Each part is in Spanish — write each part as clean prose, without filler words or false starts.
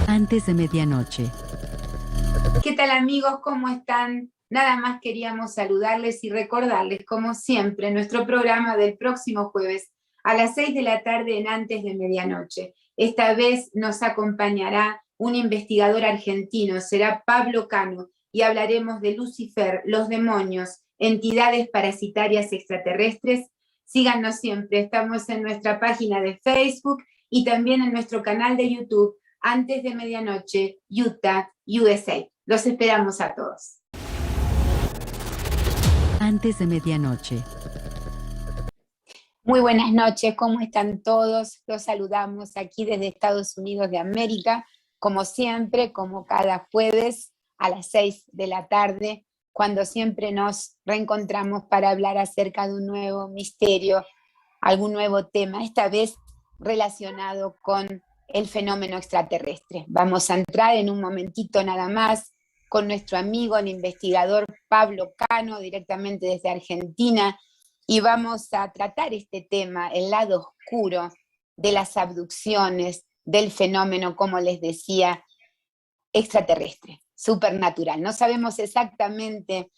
Antes de medianoche. ¿Qué tal, amigos? ¿Cómo están? Nada más queríamos saludarles y recordarles, como siempre, nuestro programa del próximo jueves a las 6 de la tarde en Antes de Medianoche. Esta vez nos acompañará un investigador argentino, será Pablo Cano, y hablaremos de Lucifer, los demonios, entidades parasitarias extraterrestres. Síganos siempre, estamos en nuestra página de Facebook y también en nuestro canal de YouTube, Antes de Medianoche, Utah, USA. Los esperamos a todos. Antes de medianoche. Muy buenas noches, ¿cómo están todos? Los saludamos aquí desde Estados Unidos de América, como siempre, como cada jueves a las 6 de la tarde, cuando siempre nos reencontramos para hablar acerca de un nuevo misterio, algún nuevo tema, esta vez relacionado con el fenómeno extraterrestre. Vamos a entrar en un momentito nada más con nuestro amigo, el investigador Pablo Cano, directamente desde Argentina, y vamos a tratar este tema, el lado oscuro de las abducciones, del fenómeno, como les decía, extraterrestre, supernatural. No sabemos exactamente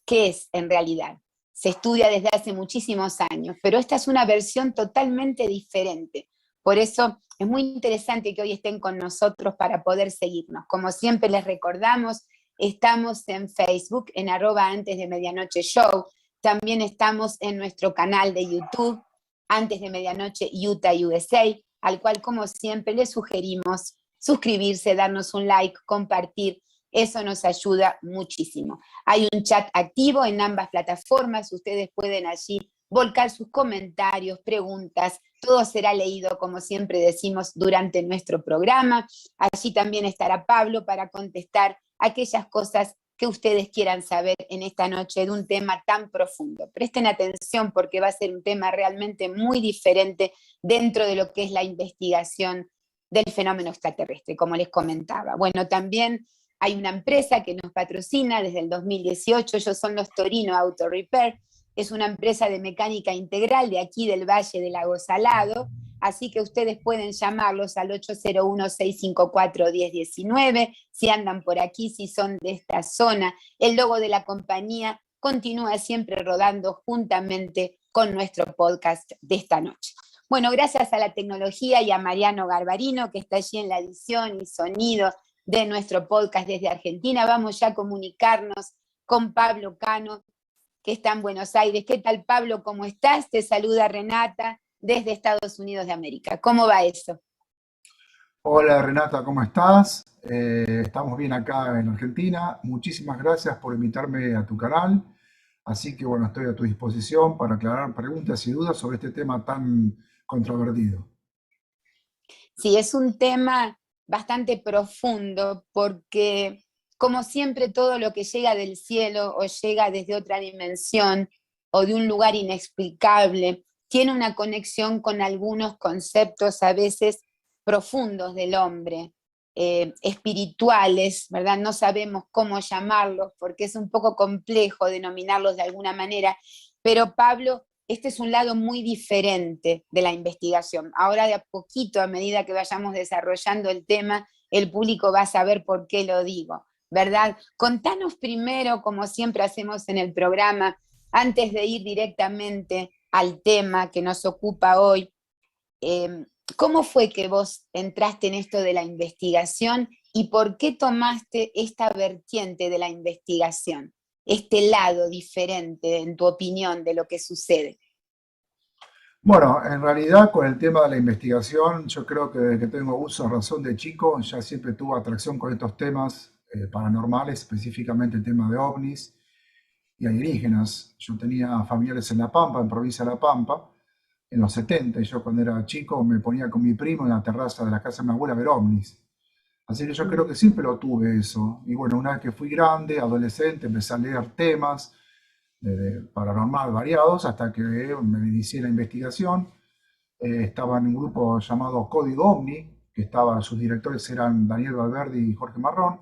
qué es en realidad. Se estudia desde hace muchísimos años, pero esta es una versión totalmente diferente. Por eso es muy interesante que hoy estén con nosotros para poder seguirnos. Como siempre les recordamos, estamos en Facebook, en @antes de medianoche show. También estamos en nuestro canal de YouTube, Antes de Medianoche Utah USA, al cual, como siempre, les sugerimos suscribirse, darnos un like, compartir. Eso nos ayuda muchísimo. Hay un chat activo en ambas plataformas. Ustedes pueden allí volcar sus comentarios, preguntas. Todo será leído, como siempre decimos, durante nuestro programa. Allí también estará Pablo para contestar aquellas cosas que ustedes quieran saber en esta noche de un tema tan profundo. Presten atención porque va a ser un tema realmente muy diferente dentro de lo que es la investigación del fenómeno extraterrestre, como les comentaba. Bueno, también hay una empresa que nos patrocina desde el 2018, ellos son los Torino Auto Repair, es una empresa de mecánica integral de aquí del Valle del Lago Salado, así que ustedes pueden llamarlos al 801-654-1019, si andan por aquí, si son de esta zona. El logo de la compañía continúa siempre rodando juntamente con nuestro podcast de esta noche. Bueno, gracias a la tecnología y a Mariano Garbarino, que está allí en la edición y sonido de nuestro podcast desde Argentina, vamos ya a comunicarnos con Pablo Cano, que está en Buenos Aires. ¿Qué tal, Pablo? ¿Cómo estás? Te saluda Renata desde Estados Unidos de América. ¿Cómo va eso? Hola Renata, ¿cómo estás? Estamos bien acá en Argentina. Muchísimas gracias por invitarme a tu canal. Así que bueno, estoy a tu disposición para aclarar preguntas y dudas sobre este tema tan controvertido. Sí, es un tema bastante profundo porque, como siempre, todo lo que llega del cielo o llega desde otra dimensión o de un lugar inexplicable tiene una conexión con algunos conceptos a veces profundos del hombre, espirituales, ¿verdad? No sabemos cómo llamarlos porque es un poco complejo denominarlos de alguna manera, pero Pablo, este es un lado muy diferente de la investigación. Ahora de a poquito, a medida que vayamos desarrollando el tema, el público va a saber por qué lo digo, ¿verdad? Contanos primero, como siempre hacemos en el programa, antes de ir directamente al tema que nos ocupa hoy, eh, ¿cómo fue que vos entraste en esto de la investigación y por qué tomaste esta vertiente de la investigación? Este lado diferente, en tu opinión, de lo que sucede. Bueno, en realidad con el tema de la investigación, yo creo que desde que tengo uso de razón de chico, ya siempre tuve atracción con estos temas paranormales, específicamente el tema de ovnis y alienígenas. Yo tenía familiares en La Pampa, en provincia de La Pampa, en los 70, y yo cuando era chico me ponía con mi primo en la terraza de la casa de mi abuela a ver ovnis. Así que yo creo que siempre lo tuve eso. Y bueno, una vez que fui grande, adolescente, empecé a leer temas de paranormal variados hasta que me inicié la investigación. Estaba en un grupo llamado Código OVNI, que sus directores eran Daniel Valverde y Jorge Marrón.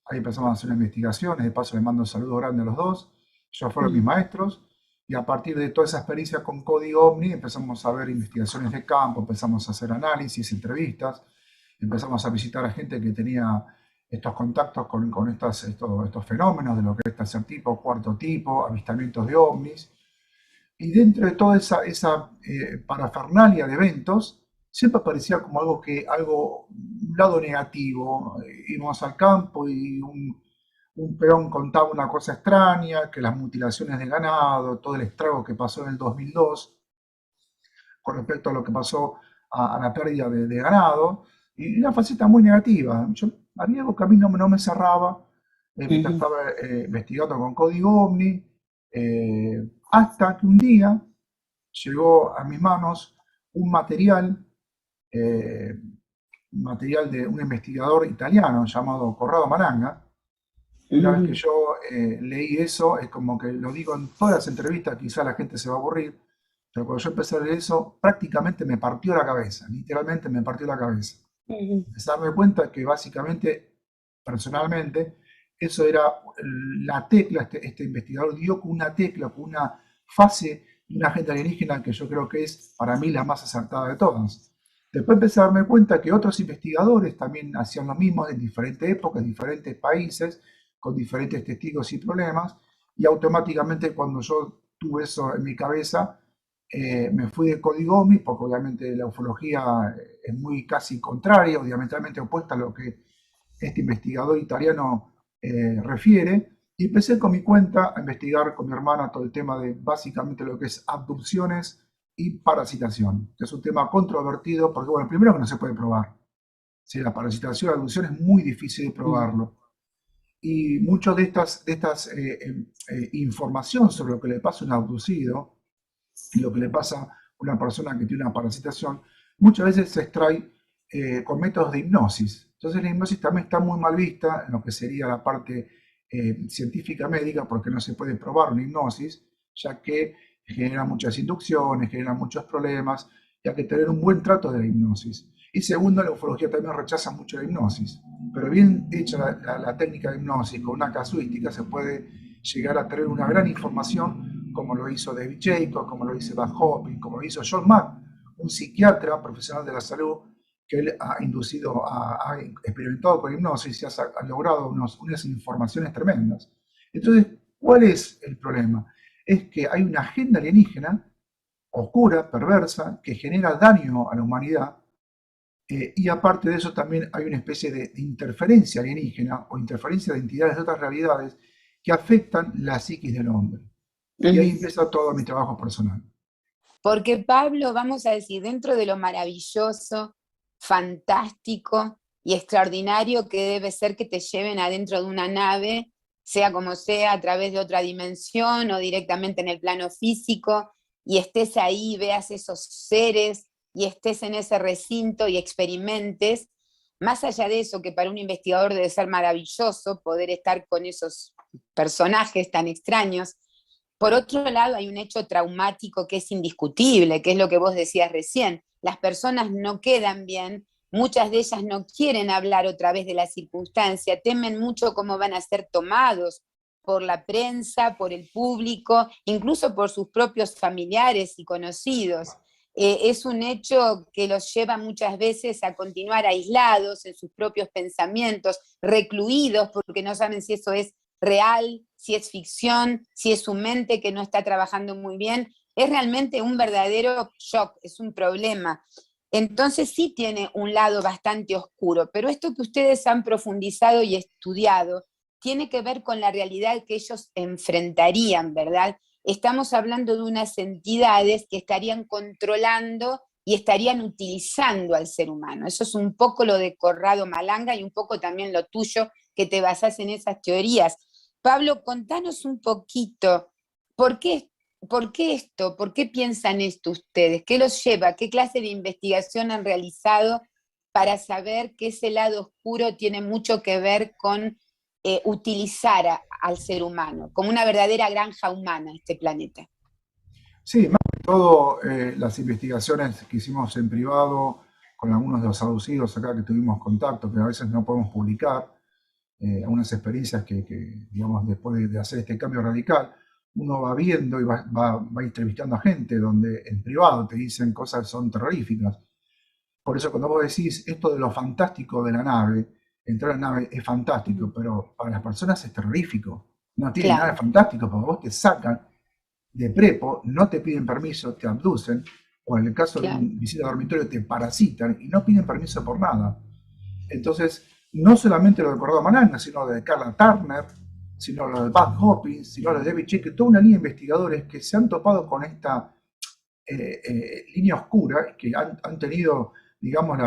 Ahí empezamos a hacer investigaciones, de paso les mando un saludo grande a los dos. Ellos fueron mis maestros. Y a partir de toda esa experiencia con Código OVNI empezamos a ver investigaciones de campo, empezamos a hacer análisis, entrevistas. empezamos a visitar a gente que tenía estos contactos con estos fenómenos de lo que es tercer tipo, cuarto tipo, avistamientos de ovnis. Y dentro de toda esa parafernalia de eventos, siempre aparecía como un lado negativo. Íbamos al campo y un peón contaba una cosa extraña, que las mutilaciones de ganado, todo el estrago que pasó en el 2002 con respecto a lo que pasó a la pérdida de ganado, y una faceta muy negativa. Había algo que a mí no me cerraba, mientras Ujú, estaba investigando con Código OVNI, hasta que un día llegó a mis manos un eh, material de un investigador italiano llamado Corrado Malanga. Una vez que ujú. yo leí eso, es como que lo digo en todas las entrevistas, quizá la gente se va a aburrir, pero cuando yo empecé a leer eso, prácticamente me partió la cabeza, literalmente me partió la cabeza. Ujú. Empecé a darme cuenta que básicamente, personalmente, eso era la tecla, este investigador dio con una tecla, con una fase de una agenda alienígena que yo creo que es para mí la más acertada de todas. Después empecé a darme cuenta que otros investigadores también hacían lo mismo en diferentes épocas, en diferentes países, con diferentes testigos y problemas, y automáticamente cuando yo tuve eso en mi cabeza, me fui de código OVNI, porque obviamente la ufología es muy casi contraria o diametralmente opuesta a lo que este investigador italiano refiere, y empecé con mi cuenta a investigar con mi hermana todo el tema de básicamente lo que es abducciones y parasitación, que es un tema controvertido porque, bueno, primero que no se puede probar. Si la parasitación y la abducción es muy difícil de Mm, probarlo. Y mucho de estas información sobre lo que le pasa a un abducido y lo que le pasa a una persona que tiene una parasitación, muchas veces se extrae con métodos de hipnosis. Entonces la hipnosis también está muy mal vista en lo que sería la parte científica médica, porque no se puede probar una hipnosis, ya que genera muchas inducciones, genera muchos problemas, y hay que tener un buen trato de la hipnosis. Y segundo, la ufología también rechaza mucho la hipnosis, pero bien hecha la técnica de hipnosis con una casuística se puede llegar a tener una gran información, como lo hizo David Jacobs, como lo hizo Van Hopping, como lo hizo John Mack, un psiquiatra profesional de la salud, que él ha inducido, ha experimentado con hipnosis y ha logrado unas informaciones tremendas. Entonces, ¿cuál es el problema? Es que hay una agenda alienígena oscura, perversa, que genera daño a la humanidad, y aparte de eso también hay una especie de interferencia alienígena o interferencia de entidades de otras realidades que afectan la psiquis del hombre. Y ahí ujú, empieza todo mi trabajo personal. Porque Pablo, vamos a decir, dentro de lo maravilloso, fantástico y extraordinario que debe ser que te lleven adentro de una nave, sea como sea, a través de otra dimensión o directamente en el plano físico, y estés ahí, veas esos seres y estés en ese recinto y experimentes, más allá de eso, que para un investigador debe ser maravilloso poder estar con esos personajes tan extraños. Por otro lado, hay un hecho traumático que es indiscutible, que es lo que vos decías recién. Las personas no quedan bien, muchas de ellas no quieren hablar otra vez de la circunstancia, temen mucho cómo van a ser tomados por la prensa, por el público, incluso por sus propios familiares y conocidos. Es un hecho que los lleva muchas veces a continuar aislados en sus propios pensamientos, recluidos, porque no saben si eso es real, si es ficción, si es su mente que no está trabajando muy bien. Es realmente un verdadero shock, es un problema. Entonces sí tiene un lado bastante oscuro, pero esto que ustedes han profundizado y estudiado tiene que ver con la realidad que ellos enfrentarían, ¿verdad? Estamos hablando de unas entidades que estarían controlando y estarían utilizando al ser humano. Eso es un poco lo de Corrado Malanga y un poco también lo tuyo, que te basás en esas teorías. Pablo, contanos un poquito, ¿por qué, ¿por qué esto? ¿Por qué piensan esto ustedes? ¿Qué los lleva? ¿Qué clase de investigación han realizado para saber que ese lado oscuro tiene mucho que ver con utilizar al ser humano, como una verdadera granja humana, este planeta? Sí, más que todo las investigaciones que hicimos en privado con algunos de los abducidos acá que tuvimos contacto, que a veces no podemos publicar, algunas experiencias digamos, después de hacer este cambio radical, uno va viendo y va entrevistando a gente donde en privado te dicen cosas que son terroríficas. Por eso cuando vos decís esto de lo fantástico de la nave, entrar en la nave es fantástico, Ujú. pero para las personas es terrorífico. No tiene nada de Claro, fantástico, porque vos te sacan de prepo, no te piden permiso, te abducen, o en el caso de claro. un visita a dormitorio te parasitan y no piden permiso por nada. Entonces, no solamente lo de Corrado Malanga, sino lo de Carla Turner, sino lo de Bud Hopkins, sino lo de David Icke, toda una línea de investigadores que se han topado con esta línea oscura, que han tenido, digamos,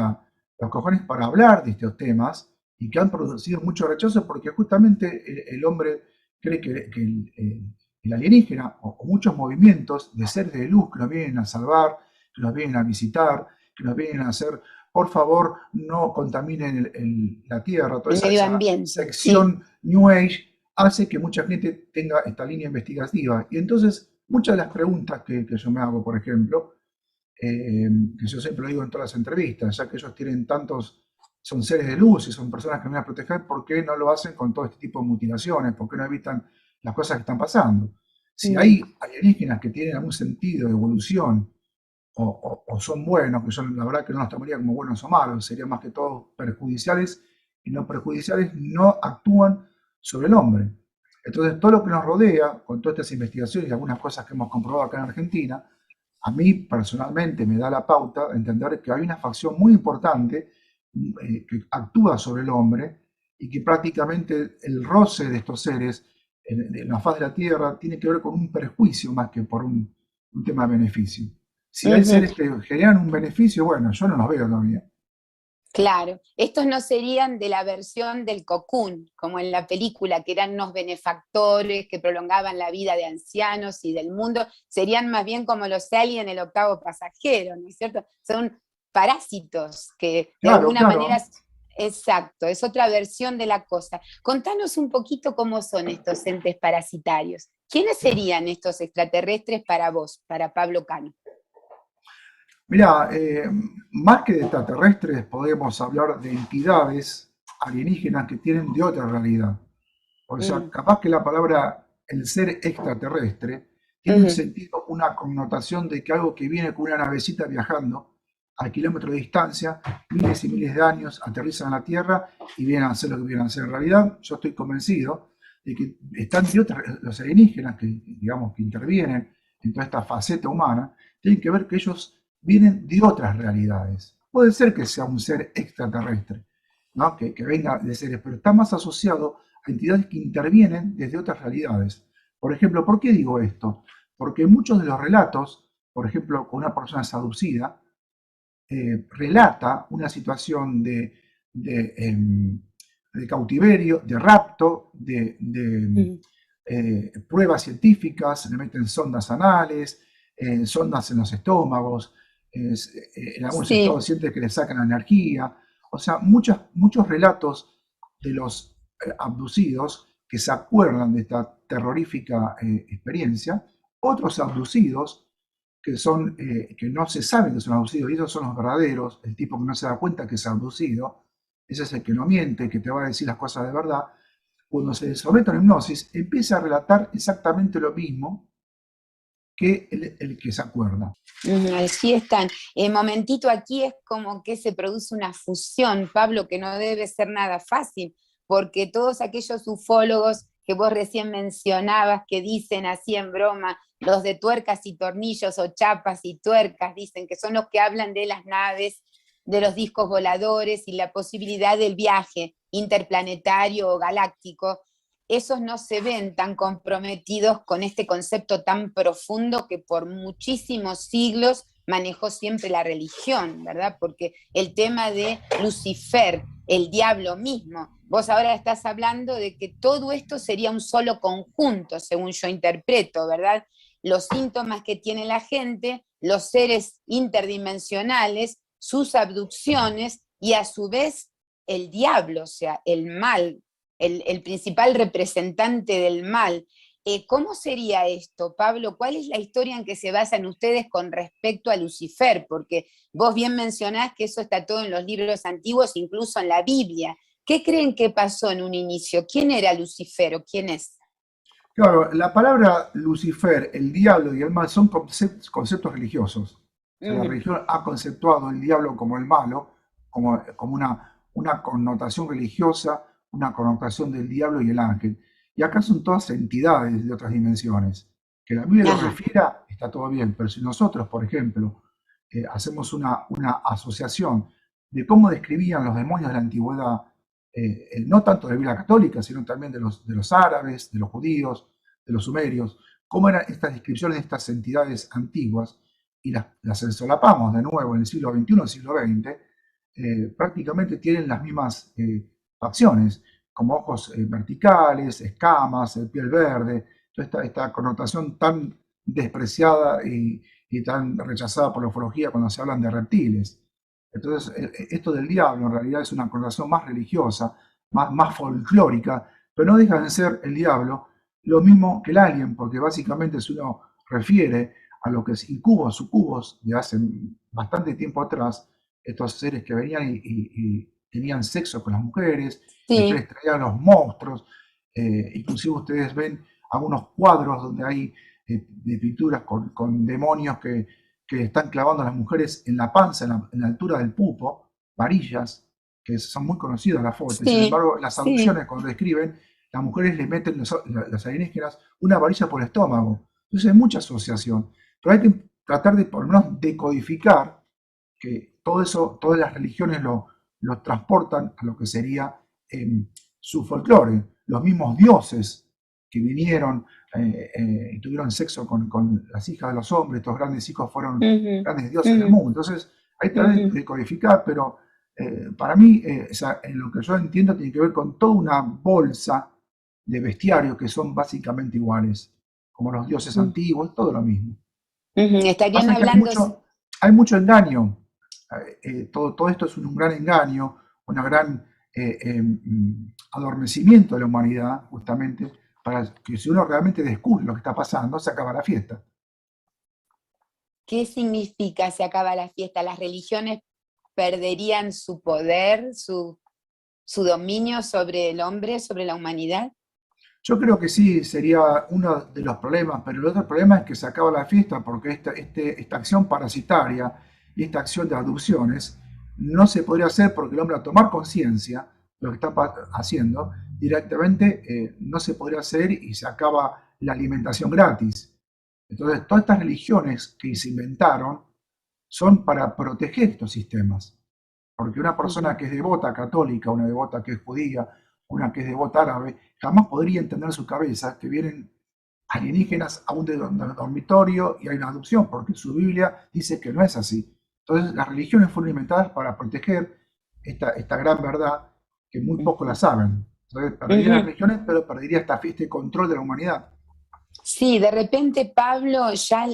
los cojones para hablar de estos temas y que han producido mucho rechazo porque justamente el hombre cree que el alienígena o muchos movimientos de seres de luz que nos vienen a salvar, que nos vienen a visitar, que nos vienen a hacer, por favor, no contaminen la Tierra, toda El esa, medio esa ambiente, sí. sección New Age hace que mucha gente tenga esta línea investigativa. Y entonces, muchas de las preguntas que yo me hago, por ejemplo, que yo siempre lo digo en todas las entrevistas, ya que ellos tienen tantos, son seres de luz y son personas que vienen a proteger, ¿por qué no lo hacen con todo este tipo de mutilaciones? ¿Por qué no evitan las cosas que están pasando? Si Mm. hay alienígenas que tienen algún sentido de evolución o son buenos, que yo la verdad que no los tomaría como buenos o malos, serían más que todo perjudiciales, y los perjudiciales no actúan sobre el hombre. Entonces, todo lo que nos rodea, con todas estas investigaciones y algunas cosas que hemos comprobado acá en Argentina, a mí personalmente me da la pauta de entender que hay una facción muy importante que actúa sobre el hombre y que prácticamente el roce de estos seres en la faz de la Tierra tiene que ver con un perjuicio más que por un tema de beneficio. Si hay Ujú. seres que generan un beneficio, bueno, yo no los veo todavía. Claro, estos no serían de la versión del Cocoon, como en la película, que eran unos benefactores que prolongaban la vida de ancianos y del mundo, serían más bien como los aliens, el octavo pasajero, ¿no es cierto? Son parásitos que de Claro, alguna claro. manera, exacto, es otra versión de la cosa. Contanos un poquito cómo son estos entes parasitarios. ¿Quiénes serían estos extraterrestres para vos, para Pablo Cano? Mirá, más que de extraterrestres, podemos hablar de entidades alienígenas que tienen de otra realidad. O sea, Ujú, capaz que la palabra el ser extraterrestre tiene un ujú. sentido, una connotación de que algo que viene con una navecita viajando a kilómetros de distancia, miles y miles de años, aterrizan en la Tierra y vienen a hacer lo que vienen a hacer. En realidad, yo estoy convencido de que están de otras, los alienígenas que, digamos, que intervienen en toda esta faceta humana, tienen que ver que ellos vienen de otras realidades. Puede ser que sea un ser extraterrestre, ¿no? Que venga de seres, pero está más asociado a entidades que intervienen desde otras realidades. Por ejemplo, ¿por qué digo esto? Porque muchos de los relatos, por ejemplo, con una persona seducida, relata una situación de cautiverio, de rapto, Ujú. pruebas científicas, le meten sondas anales, sondas en los estómagos, en algunos Sí. estados sienten que le sacan la energía. O sea, muchos relatos de los abducidos que se acuerdan de esta terrorífica experiencia, otros abducidos que no se saben que son abducidos, y esos son los verdaderos, el tipo que no se da cuenta que es abducido, ese es el que no miente, que te va a decir las cosas de verdad. Cuando se somete a una hipnosis, empieza a relatar exactamente lo mismo que el que se acuerda. Ujú, allí están. El momentito aquí es como que se produce una fusión, Pablo, que no debe ser nada fácil, porque todos aquellos ufólogos que vos recién mencionabas, que dicen así en broma, los de tuercas y tornillos o chapas y tuercas, dicen que son los que hablan de las naves, de los discos voladores y la posibilidad del viaje interplanetario o galáctico. Esos no se ven tan comprometidos con este concepto tan profundo que por muchísimos siglos manejó siempre la religión, ¿verdad? Porque el tema de Lucifer, el diablo mismo, vos ahora estás hablando de que todo esto sería un solo conjunto, según yo interpreto, ¿verdad? Los síntomas que tiene la gente, los seres interdimensionales, sus abducciones y a su vez el diablo, o sea, el mal, el principal representante del mal. ¿Cómo sería esto, Pablo? ¿Cuál es la historia en que se basan ustedes con respecto a Lucifer? Porque vos bien mencionás que eso está todo en los libros antiguos, incluso en la Biblia. ¿Qué creen que pasó en un inicio? ¿Quién era Lucifer o quién es? Claro, la palabra Lucifer, el diablo y el mal son conceptos religiosos. O sea, la Ujú. religión ha conceptuado el diablo como el malo, como una connotación religiosa, una connotación del diablo y el ángel. Y acá son todas entidades de otras dimensiones. Que la Biblia lo Ajá. refiera, está todo bien, pero si nosotros, por ejemplo, hacemos una asociación de cómo describían los demonios de la antigüedad, no tanto de la Biblia católica, sino también de los árabes, de los judíos, de los sumerios, cómo eran estas descripciones de estas entidades antiguas, y las ensolapamos de nuevo en el siglo XXI, el siglo XX, prácticamente tienen las mismas facciones, como ojos verticales, escamas, piel verde, toda esta connotación tan despreciada y tan rechazada por la ufología cuando se hablan de reptiles. Entonces, esto del diablo en realidad es una connotación más religiosa, más folclórica, pero no deja de ser el diablo lo mismo que el alien, porque básicamente si uno refiere a lo que es incubos, sucubos de hace bastante tiempo atrás, estos seres que venían y tenían sexo con las mujeres, después Sí, les traían los monstruos, inclusive ustedes ven algunos cuadros donde hay de pinturas con demonios que están clavando a las mujeres en la panza, en la altura del pupo, varillas, que son muy conocidas las fotos, y sin sí, embargo las sí. adopciones cuando describen, las mujeres le meten las alienígenas una varilla por el estómago. Entonces hay mucha asociación, pero hay que tratar de por lo menos decodificar que todo eso, todas las religiones lo transportan a lo que sería su folclore. Los mismos dioses que vinieron y tuvieron sexo con las hijas de los hombres, estos grandes hijos fueron Ujú, grandes dioses del ujú, mundo. Entonces, hay que ujú. decodificar, pero para mí, o sea, en lo que yo entiendo, tiene que ver con toda una bolsa de bestiarios que son básicamente iguales, como los dioses Ujú. antiguos, todo lo mismo. Estarían Pasa que hablando, hay mucho engaño. Todo esto es un gran engaño, una gran adormecimiento de la humanidad, justamente, para que si uno realmente descubre lo que está pasando, se acaba la fiesta. ¿qué significa se acaba la fiesta? ¿Las religiones perderían su poder, su dominio sobre el hombre, sobre la humanidad? Yo creo que sí sería uno de los problemas, pero el otro problema es que se acaba la fiesta porque esta acción parasitaria y esta acción de adopciones no se podría hacer porque el hombre al tomar conciencia de lo que está haciendo, directamente no se podría hacer y se acaba la alimentación gratis. Entonces, todas estas religiones que se inventaron son para proteger estos sistemas. Porque una persona Ujú. que es devota católica, una devota que es judía, una que es devota árabe, jamás podría entender en su cabeza que vienen alienígenas a un dormitorio y hay una adopción, porque su Biblia dice que no es así. Entonces, las religiones fueron inventadas para proteger esta gran verdad que muy pocos la Ujú. saben. Entonces, perdería las Ujú. religiones, pero perdería este control de la humanidad. Sí, de repente, Pablo, ya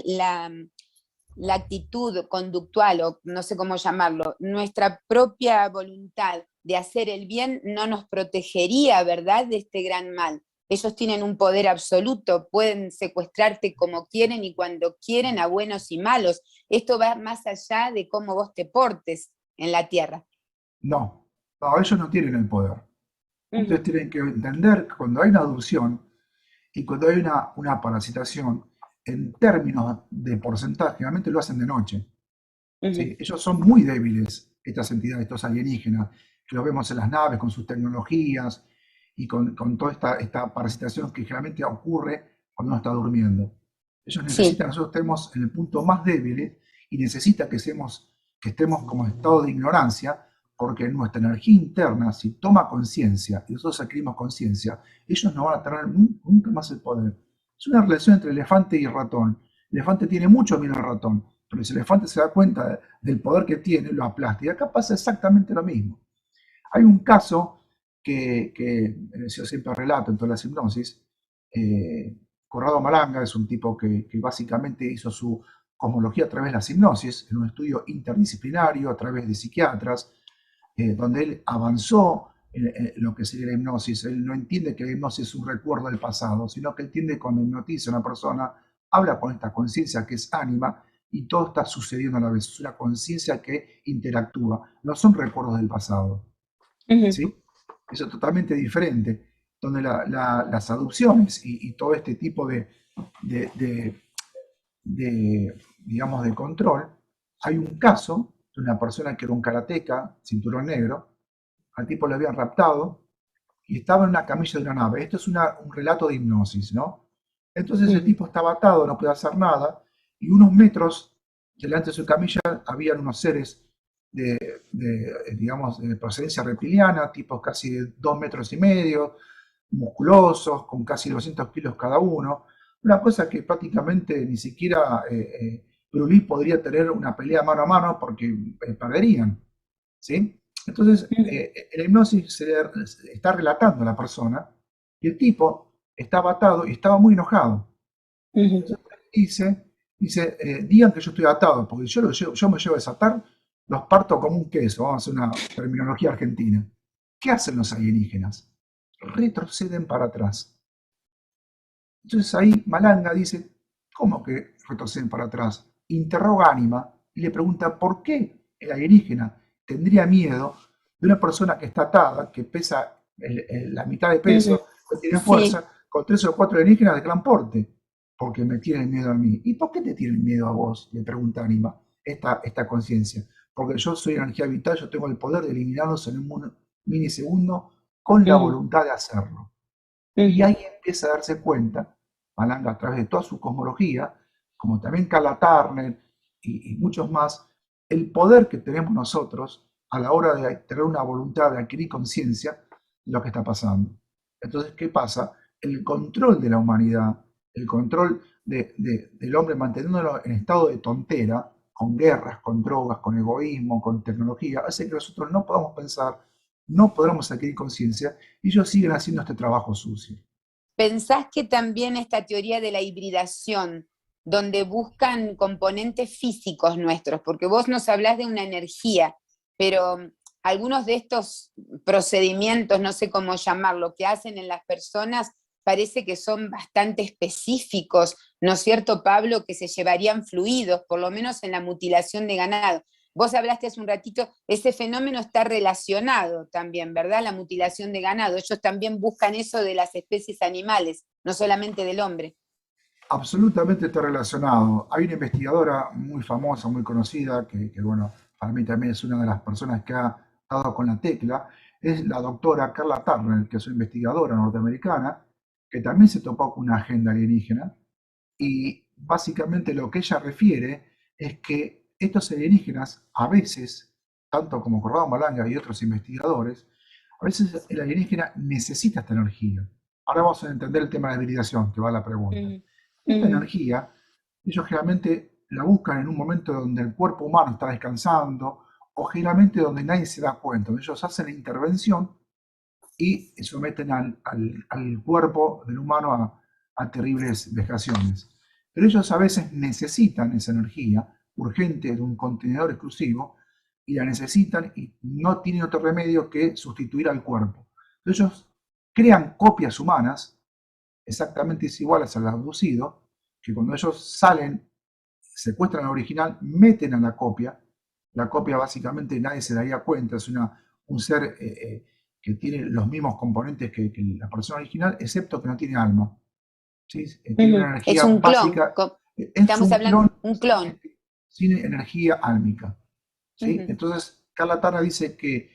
la actitud conductual, o no sé cómo llamarlo, nuestra propia voluntad de hacer el bien no nos protegería, ¿verdad?, de este gran mal. Ellos tienen un poder absoluto, pueden secuestrarte como quieren y cuando quieren a buenos y malos. Esto va más allá de cómo vos te portes en la tierra. No, no, ellos no tienen el poder. Ustedes Ujú, tienen que entender que cuando hay una adopción y cuando hay una parasitación, en términos de porcentaje, generalmente lo hacen de noche. ujú. ¿Sí? Ellos son muy débiles, estas entidades, estos alienígenas, que lo vemos en las naves con sus tecnologías y con toda esta parasitación que generalmente ocurre cuando uno está durmiendo. Ellos Sí. necesitan que nosotros estemos en el punto más débil y necesitan que estemos como en estado de ignorancia, porque nuestra energía interna, si toma conciencia y nosotros adquirimos conciencia, ellos no van a tener nunca más el poder. Es una relación entre elefante y ratón. El elefante tiene mucho miedo al ratón, pero si el elefante se da cuenta del poder que tiene, lo aplasta. Y acá pasa exactamente lo mismo. Hay un caso que yo siempre relato en todas las hipnosis. Corrado Malanga es un tipo que básicamente hizo su cosmología a través de las hipnosis, en un estudio interdisciplinario a través de psiquiatras, donde él avanzó en lo que sería la hipnosis. Él no entiende que la hipnosis es un recuerdo del pasado, sino que entiende que cuando hipnotiza a una persona, habla con esta conciencia que es ánima y todo está sucediendo a la vez. Es una conciencia que interactúa, no son recuerdos del pasado. Ujú. ¿Sí? Eso es totalmente diferente, donde las adopciones y todo este tipo de, digamos, de control hay un caso de una persona que era un karateca, cinturón negro, al tipo le habían raptado y estaba en una camilla de una nave. Esto es un relato de hipnosis, ¿no? Entonces el ujú, tipo estaba atado, no podía hacer nada, y unos metros delante de su camilla habían unos seres digamos, de procedencia reptiliana, tipos casi de 2,5 metros, musculosos, con casi 200 kilos cada uno. Una cosa que prácticamente ni siquiera Brulí podría tener una pelea mano a mano porque perderían, ¿sí? Entonces, ujú, en la hipnosis se está relatando a la persona y el tipo estaba atado y estaba muy enojado. ujú. Entonces dice, digan que yo estoy atado, porque yo me llevo a desatar, los parto como un queso, vamos a hacer una terminología argentina. ¿Qué hacen los alienígenas? Retroceden para atrás. Entonces ahí Malanga dice, ¿cómo que retroceden para atrás? Interroga a Anima y le pregunta por qué el alienígena tendría miedo de una persona que está atada, que pesa la mitad de Ujú. peso, que tiene Sí, fuerza, con 3 o 4 alienígenas de gran porte. Porque me tienen miedo a mí. ¿Y por qué te tienen miedo a vos? Le pregunta Anima, esta conciencia. Porque yo soy energía vital, yo tengo el poder de eliminarlos en un minisegundo con la ujú, voluntad de hacerlo. Y ujú, ahí empieza a darse cuenta, Malanga a través de toda su cosmología, como también Carla Turner y muchos más, el poder que tenemos nosotros a la hora de tener una voluntad de adquirir conciencia de lo que está pasando. Entonces, ¿qué pasa? El control de la humanidad, el control del hombre manteniéndolo en estado de tontera, con guerras, con drogas, con egoísmo, con tecnología, hace que nosotros no podamos pensar, no podamos adquirir conciencia y ellos siguen haciendo este trabajo sucio. ¿pensás que también esta teoría de la hibridación, donde buscan componentes físicos nuestros, porque vos nos hablás de una energía, pero algunos de estos procedimientos, no sé cómo llamarlo, que hacen en las personas, parece que son bastante específicos, ¿no es cierto, Pablo? Que se llevarían fluidos, por lo menos en la mutilación de ganado. Vos hablaste hace un ratito, ese fenómeno está relacionado también, ¿verdad? La mutilación de ganado. Ellos también buscan eso de las especies animales, no solamente del hombre. Absolutamente está relacionado. Hay una investigadora muy famosa, muy conocida, bueno, para mí también es una de las personas que ha dado con la tecla, es la doctora Carla Turner, que es una investigadora norteamericana, que también se topó con una agenda alienígena, y básicamente lo que ella refiere es que estos alienígenas, a veces, tanto como Corrado Malanga y otros investigadores, a veces el alienígena necesita esta energía. Ahora vamos a entender el tema de la hibridación, que va a la pregunta. Mm, Esta mm, energía, ellos generalmente la buscan en un momento donde el cuerpo humano está descansando o generalmente donde nadie se da cuenta. Ellos hacen la intervención y someten al cuerpo del humano a terribles vejaciones. Pero ellos a veces necesitan esa energía urgente de un contenedor exclusivo y la necesitan y no tienen otro remedio que sustituir al cuerpo. Entonces ellos crean copias humanas exactamente iguales al abducido, que cuando ellos salen, secuestran al original, meten a la copia básicamente nadie se daría cuenta, es un ser que tiene los mismos componentes que la persona original, excepto que no tiene alma, ¿sí? Tiene una mm. Es energía un clon. básica, es Estamos un hablando clon un clon. sin energía álmica, ¿sí? Ujú, Entonces, Carla Tara dice que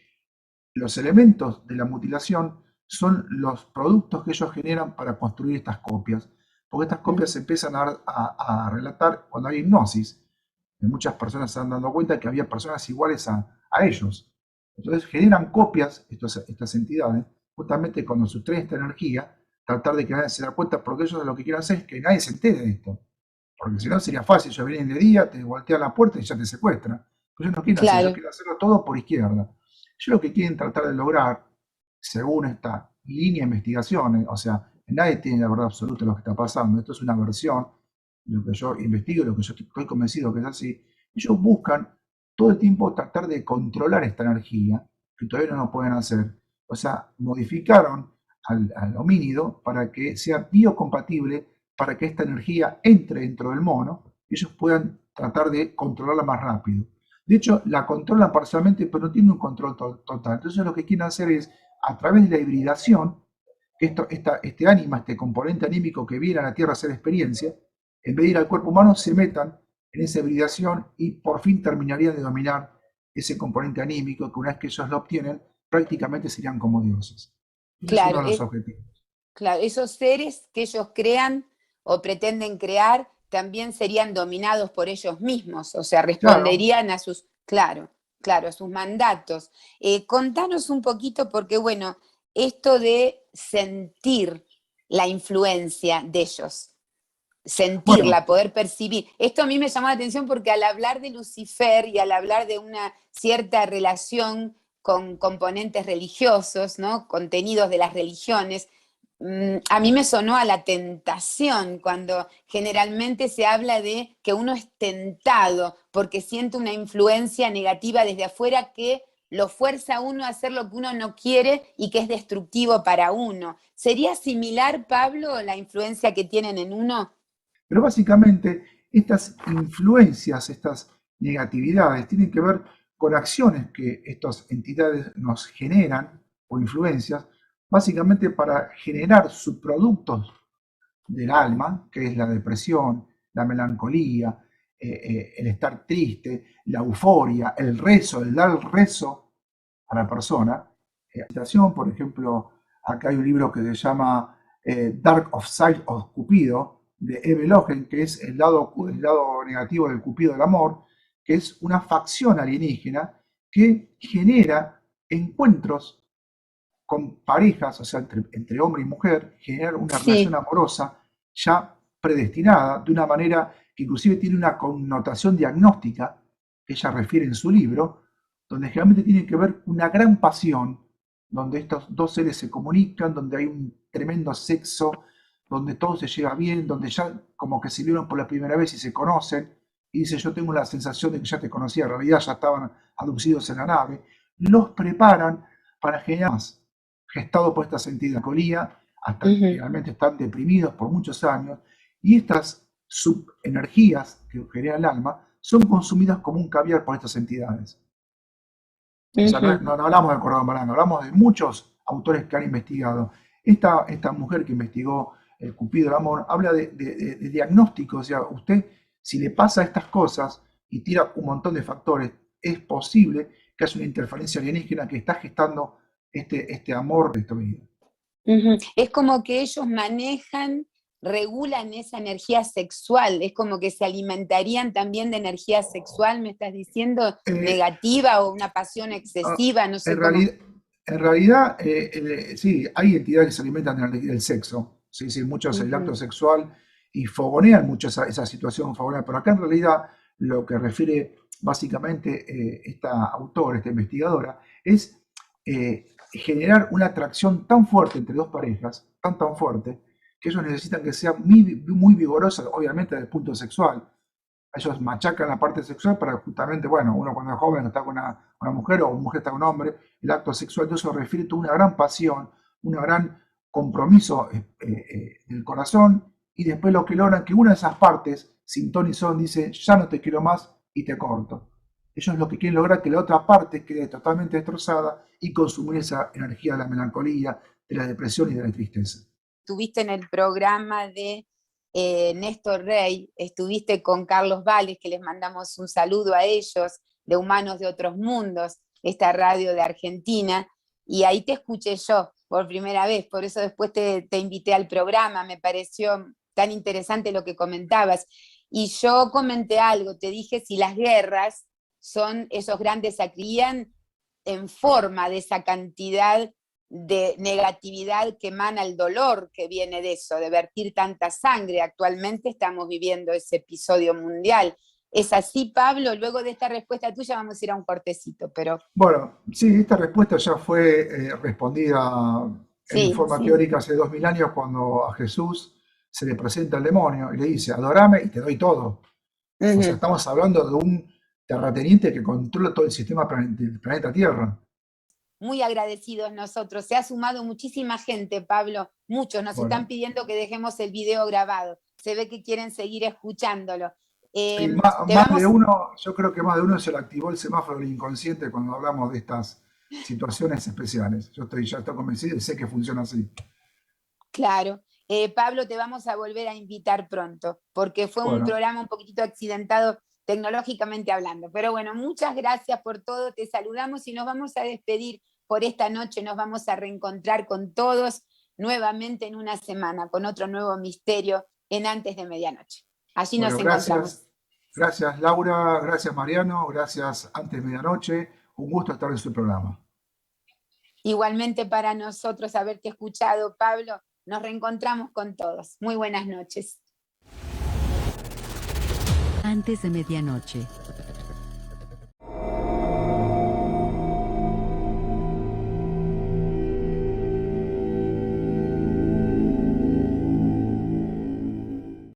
los elementos de la mutilación son los productos que ellos generan para construir estas copias, porque estas copias ujú, se empiezan a relatar cuando hay hipnosis. Y muchas personas se han dado cuenta que había personas iguales a ellos. Entonces generan copias, estas entidades, justamente cuando sustraen esta energía, tratar de que nadie se da cuenta, porque ellos lo que quieren hacer es que nadie se entere de esto. Porque si no sería fácil, ellos vienen de día, te voltean la puerta y ya te secuestran. Pero ellos no quieren hacer, ellos claro. quieren hacerlo todo por izquierda. Ellos lo que quieren tratar de lograr, según esta línea de investigaciones, o sea, nadie tiene la verdad absoluta de lo que está pasando, esto es una versión de lo que yo investigo, de lo que yo estoy convencido que es así, ellos buscan todo el tiempo tratar de controlar esta energía, que todavía no lo pueden hacer. O sea, modificaron al homínido para que sea biocompatible, para que esta energía entre dentro del mono y ellos puedan tratar de controlarla más rápido. De hecho, la controlan parcialmente, pero no tienen un control total. Entonces lo que quieren hacer es, a través de la hibridación, que este ánima, este componente anímico que viene a la Tierra a hacer experiencia, en vez de ir al cuerpo humano, se metan en esa hibridación y por fin terminarían de dominar ese componente anímico que una vez que ellos lo obtienen, prácticamente serían como dioses. Ese es uno Claro, de los objetivos. claro, esos seres que ellos crean o pretenden crear también serían dominados por ellos mismos, o sea, Claro, responderían a sus, claro, claro, a sus mandatos. Contanos un poquito, porque bueno, esto de sentir la influencia de ellos, bueno, sentirla, poder percibir. Esto a mí me llamó la atención porque al hablar de Lucifer y al hablar de una cierta relación con componentes religiosos, ¿no? Contenidos de las religiones, a mí me sonó a la tentación, cuando generalmente se habla de que uno es tentado porque siente una influencia negativa desde afuera que lo fuerza a uno a hacer lo que uno no quiere y que es destructivo para uno. ¿Sería similar, Pablo, la influencia que tienen en uno? pero básicamente estas influencias, estas negatividades, tienen que ver con acciones que estas entidades nos generan o influencias, básicamente para generar subproductos del alma, que es la depresión, la melancolía, el estar triste, la euforia, el rezo, el dar el rezo a la persona. Meditación, por ejemplo, acá hay un libro que se llama Dark of Side of Cupido, de Eve Logen, que es el lado negativo del Cupido del amor, que es una facción alienígena que genera encuentros con parejas, o sea, entre hombre y mujer, generar una relación Sí. amorosa ya predestinada, de una manera que inclusive tiene una connotación diagnóstica, que ella refiere en su libro, donde generalmente tiene que ver una gran pasión, donde estos dos seres se comunican, donde hay un tremendo sexo, donde todo se lleva bien, donde ya como que se vieron por la primera vez y se conocen, y dice, yo tengo la sensación de que ya te conocía, en realidad ya estaban aducidos en la nave, los preparan para generar más, gestado por esta entidad melancolía, hasta que Ujú, realmente están deprimidos por muchos años, y estas subenergías que genera el alma son consumidas como un caviar por estas entidades. O sea, ujú. no hablamos de Cordón Barano, hablamos de muchos autores que han investigado. Esta mujer que investigó el Cupido del Amor habla de diagnóstico, o sea, usted si le pasa estas cosas y tira un montón de factores, es posible que haya una interferencia alienígena que está gestando este amor destruido. Ujú. Es como que ellos manejan, regulan esa energía sexual, es como que se alimentarían también de energía sexual, me estás diciendo, Eh, negativa o una pasión ah, excesiva, no en sé cómo. realidad, en realidad sí, hay entidades que se alimentan del sexo, sí, sí, muchos el acto Ujú, sexual y fogonean mucho esa situación fogonea, pero acá en realidad lo que refiere básicamente esta autora, esta investigadora, es generar una atracción tan fuerte entre dos parejas, tan fuerte, que ellos necesitan que sea muy vigorosa, obviamente desde el punto sexual. Ellos machacan la parte sexual para justamente, bueno, uno cuando es joven está con una mujer o una mujer está con un hombre, el acto sexual, entonces refiere a una gran pasión, un gran compromiso del corazón, y después lo que logran que una de esas partes, sin ton y son, dice, ya no te quiero más y te corto. Ellos lo que quieren lograr es que la otra parte quede totalmente destrozada y consumir esa energía de la melancolía, de la depresión y de la tristeza. estuviste en el programa de Néstor Rey, estuviste con Carlos Vales, que les mandamos un saludo a ellos, de Humanos de Otros Mundos, esta radio de Argentina, y ahí te escuché yo por primera vez, por eso después te invité al programa, me pareció tan interesante lo que comentabas. Y yo comenté algo, te dije si las guerras son esos grandes sacrificios en forma de esa cantidad de negatividad que emana el dolor que viene de eso, de vertir tanta sangre. Actualmente estamos viviendo ese episodio mundial. ¿Es así, Pablo? Luego de esta respuesta tuya vamos a ir a un cortecito, pero Bueno, sí, esta respuesta ya fue respondida en sí, forma sí. teórica hace 2000 años cuando a Jesús se le presenta el demonio y le dice, adorame y te doy todo. O sea, Uh-huh. estamos hablando de un terrateniente que controla todo el sistema del planeta Tierra. Muy agradecidos nosotros. Se ha sumado muchísima gente, Pablo. Muchos nos están Bueno, pidiendo que dejemos el video grabado. Se ve que quieren seguir escuchándolo. sí, Te más de vamos, uno, yo creo que más de uno se le activó el semáforo del inconsciente cuando hablamos de estas situaciones especiales. Ya estoy convencido y sé que funciona así. claro. Pablo, te vamos a volver a invitar pronto, porque fue un Bueno, programa un poquitito accidentado tecnológicamente hablando. Pero bueno, muchas gracias por todo, te saludamos y nos vamos a despedir por esta noche, nos vamos a reencontrar con todos nuevamente en una semana, con otro nuevo misterio en Antes de Medianoche. Allí nos bueno, encontramos. gracias Laura, gracias Mariano, gracias Antes de Medianoche. Un gusto estar en su programa. Igualmente para nosotros haberte escuchado, Pablo, nos reencontramos con todos. Muy buenas noches. Antes de medianoche.